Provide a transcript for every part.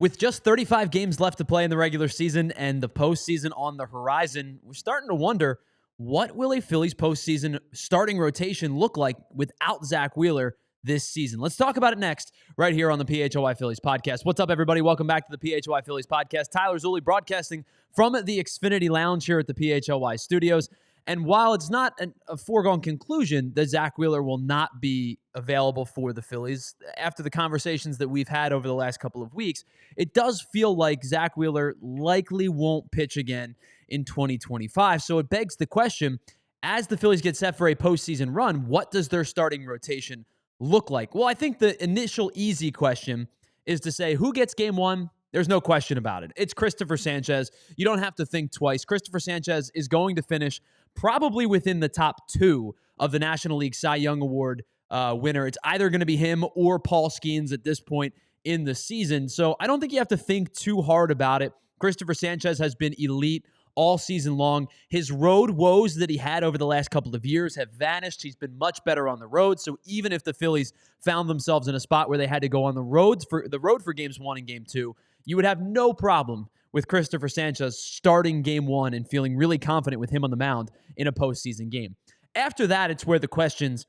With just 35 games left to play in the regular season and the postseason on the horizon, we're starting to wonder, what will a Phillies postseason starting rotation look like without Zack Wheeler this season? Let's talk about it next, right here on the PHLY Phillies podcast. What's up, everybody? Welcome back to the PHLY Phillies podcast. Tyler Zulli broadcasting from the Xfinity Lounge here at the PHLY studios. And while it's not a foregone conclusion that Zack Wheeler will not be available for the Phillies, after the conversations that we've had over the last couple of weeks, it does feel like Zack Wheeler likely won't pitch again in 2025. So it begs the question, as the Phillies get set for a postseason run, what does their starting rotation look like? Well, I think the initial easy question is to say, who gets game one? There's no question about it. It's Cristopher Sanchez. You don't have to think twice. Cristopher Sanchez is going to finish probably within the top two of the National League Cy Young Award winner. It's either going to be him or Paul Skeens at this point in the season. So I don't think you have to think too hard about it. Cristopher Sanchez has been elite all season long. His road woes that he had over the last couple of years have vanished. He's been much better on the road. So even if the Phillies found themselves in a spot where they had to go on the road for games 1 and game 2, you would have no problem with Cristopher Sanchez starting game 1 and feeling really confident with him on the mound in a postseason game. After that, it's where the questions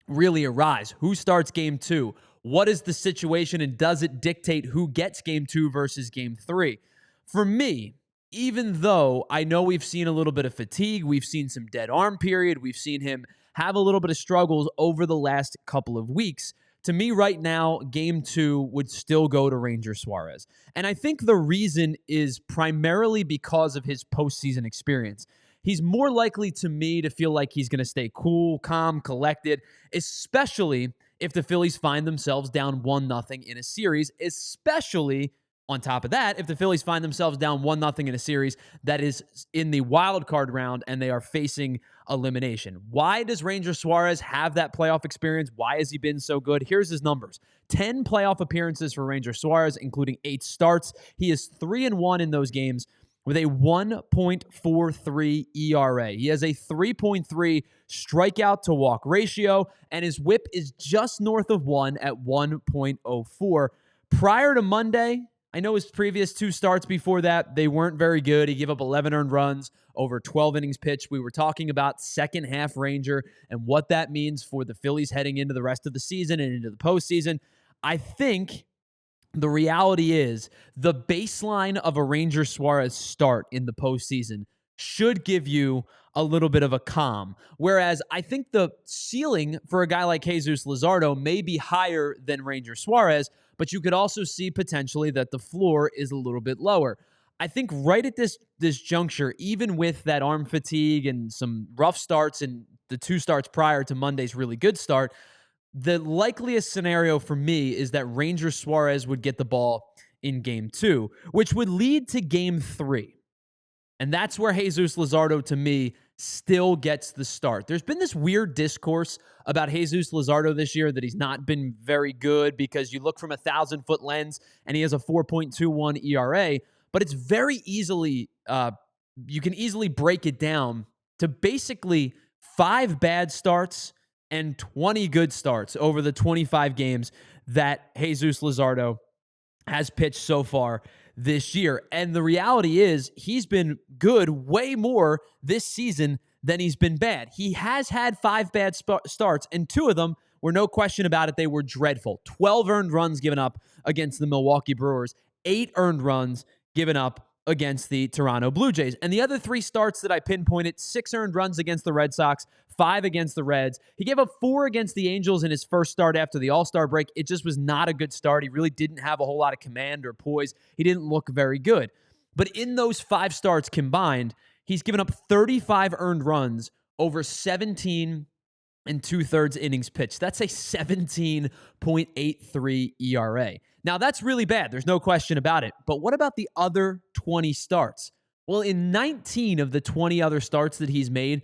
really arise. Who starts game 2? What is the situation, and does it dictate who gets game 2 versus game 3? For me, even though I know we've seen a little bit of fatigue, we've seen some dead arm period, we've seen him have a little bit of struggles over the last couple of weeks, to me right now, game 2 would still go to Ranger Suarez. And I think the reason is primarily because of his postseason experience. He's more likely to me to feel like he's going to stay cool, calm, collected, especially if the Phillies find themselves down 1-0 in a series, especially on top of that, if the Phillies find themselves down 1-0 in a series that is in the wild card round and they are facing elimination. Why does Ranger Suarez have that playoff experience? Why has he been so good? Here's his numbers. 10 playoff appearances for Ranger Suarez, including 8 starts. He is 3-1 in those games with a 1.43 ERA. He has a 3.3 strikeout to walk ratio, and his whip is just north of 1 at 1.04. Prior to Monday, I know his previous 2 starts before that, they weren't very good. He gave up 11 earned runs over 12 innings pitched. We were talking about second half Ranger and what that means for the Phillies heading into the rest of the season and into the postseason. I think the reality is the baseline of a Ranger Suarez start in the postseason should give you a little bit of a calm. Whereas I think the ceiling for a guy like Jesus Luzardo may be higher than Ranger Suarez, but you could also see potentially that the floor is a little bit lower. I think right at this juncture, even with that arm fatigue and some rough starts and the 2 starts prior to Monday's really good start, the likeliest scenario for me is that Ranger Suarez would get the ball in game 2, which would lead to game 3. And that's where Jesus Luzardo, to me, still gets the start. There's been this weird discourse about Jesus Luzardo this year that he's not been very good because you look from a 1,000-foot lens and he has a 4.21 ERA, but it's very easily, you can easily break it down to basically 5 bad starts and 20 good starts over the 25 games that Jesus Luzardo has pitched so far this year. And the reality is he's been good way more this season than he's been bad. He has had 5 bad starts, and 2 of them were, no question about it, they were dreadful. 12 earned runs given up against the Milwaukee Brewers, 8 earned runs given up against the Toronto Blue Jays. And the other 3 starts that I pinpointed, 6 earned runs against the Red Sox, 5 against the Reds. He gave up 4 against the Angels in his first start after the All-Star break. It just was not a good start. He really didn't have a whole lot of command or poise. He didn't look very good. But in those 5 starts combined, he's given up 35 earned runs over 17 and 2/3 innings pitched. That's a 17.83 ERA. Now, that's really bad. There's no question about it. But what about the other 20 starts? Well, in 19 of the 20 other starts that he's made,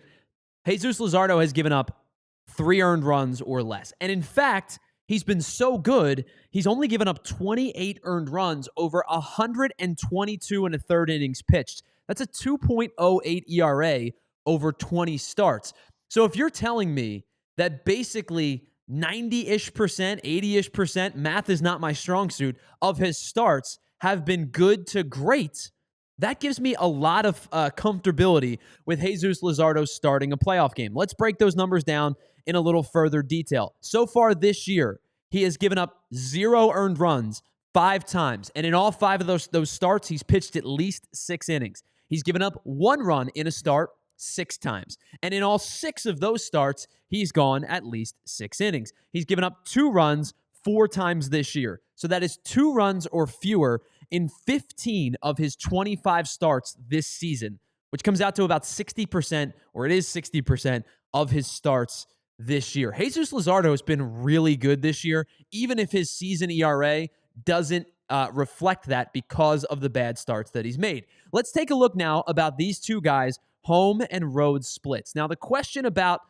Jesus Luzardo has given up 3 earned runs or less. And in fact, he's been so good, he's only given up 28 earned runs over 122 and a third innings pitched. That's a 2.08 ERA over 20 starts. So if you're telling me that basically 90-ish%, 80-ish%, math is not my strong suit, of his starts have been good to great, that gives me a lot of comfortability with Jesus Luzardo starting a playoff game. Let's break those numbers down in a little further detail. So far this year, he has given up 0 earned runs 5 times. And in all 5 of those starts, he's pitched at least 6 innings. He's given up 1 run in a start 6 times. And in all 6 of those starts, he's gone at least 6 innings. He's given up 2 runs 4 times this year. So that is 2 runs or fewer in 15 of his 25 starts this season, which comes out to about 60%, or it is 60% of his starts this year. Jesus Luzardo has been really good this year, even if his season ERA doesn't reflect that because of the bad starts that he's made. Let's take a look now about these two guys' home and road splits. Now, the question about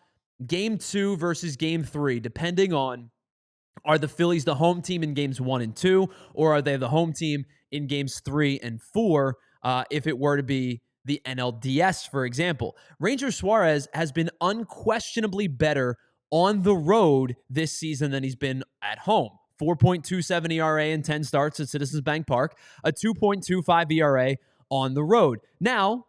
Game 2 versus Game 3, depending on, are the Phillies the home team in Games 1 and 2, or are they the home team in Games 3 and 4 if it were to be the NLDS, for example? Ranger Suarez has been unquestionably better on the road this season than he's been at home. 4.27 ERA in 10 starts at Citizens Bank Park, a 2.25 ERA on the road. Now,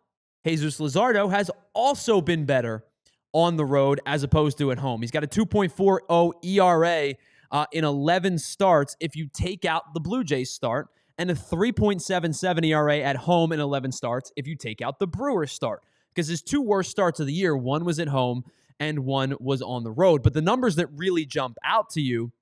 Jesus Luzardo has also been better on the road as opposed to at home. He's got a 2.40 ERA in 11 starts if you take out the Blue Jays start, and a 3.77 ERA at home in 11 starts if you take out the Brewers start. Because his 2 worst starts of the year, one was at home and one was on the road. But the numbers that really jump out to you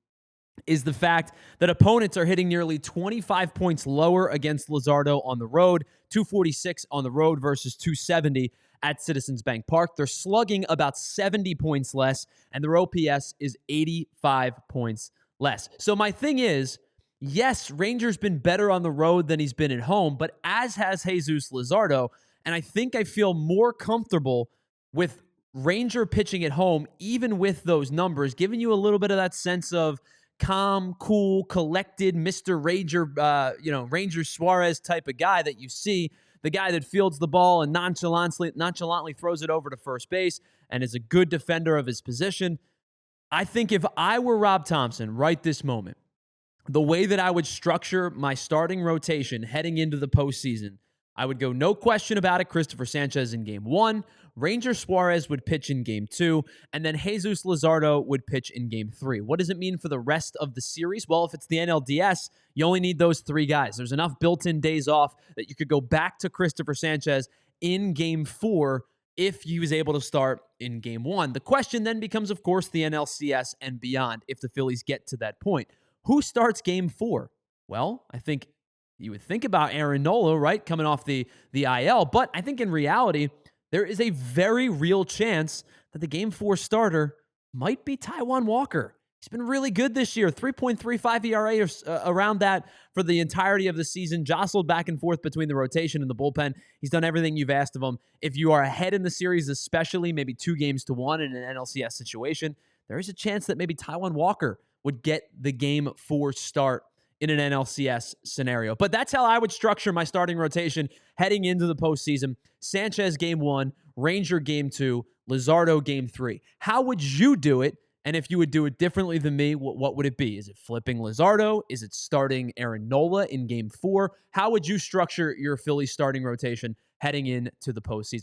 is the fact that opponents are hitting nearly 25 points lower against Lazardo on the road, 246 on the road versus 270 at Citizens Bank Park. They're slugging about 70 points less, and their OPS is 85 points less. So my thing is, yes, Ranger's been better on the road than he's been at home, but as has Jesus Luzardo, and I think I feel more comfortable with Ranger pitching at home, even with those numbers, giving you a little bit of that sense of calm, cool, collected, Mr. Ranger, Ranger Suarez type of guy that you see, the guy that fields the ball and nonchalantly throws it over to first base and is a good defender of his position. I think if I were Rob Thompson right this moment, the way that I would structure my starting rotation heading into the postseason, I would go no question about it, Cristopher Sanchez in Game 1, Ranger Suarez would pitch in Game 2, and then Jesus Luzardo would pitch in Game 3. What does it mean for the rest of the series? Well, if it's the NLDS, you only need those 3 guys. There's enough built-in days off that you could go back to Cristopher Sanchez in Game 4 if he was able to start in Game 1. The question then becomes, of course, the NLCS and beyond if the Phillies get to that point. Who starts Game 4? Well, I think you would think about Aaron Nola, right, coming off the IL, but I think in reality, there is a very real chance that the Game 4 starter might be Taijuan Walker. He's been really good this year, 3.35 ERA around that for the entirety of the season, jostled back and forth between the rotation and the bullpen. He's done everything you've asked of him. If you are ahead in the series, especially maybe 2-1 in an NLCS situation, there is a chance that maybe Taijuan Walker would get the Game 4 start in an NLCS scenario. But that's how I would structure my starting rotation heading into the postseason. Sanchez Game 1, Ranger Game 2, Lazardo Game 3. How would you do it? And if you would do it differently than me, what would it be? Is it flipping Lazardo? Is it starting Aaron Nola in Game 4? How would you structure your Phillies starting rotation heading into the postseason?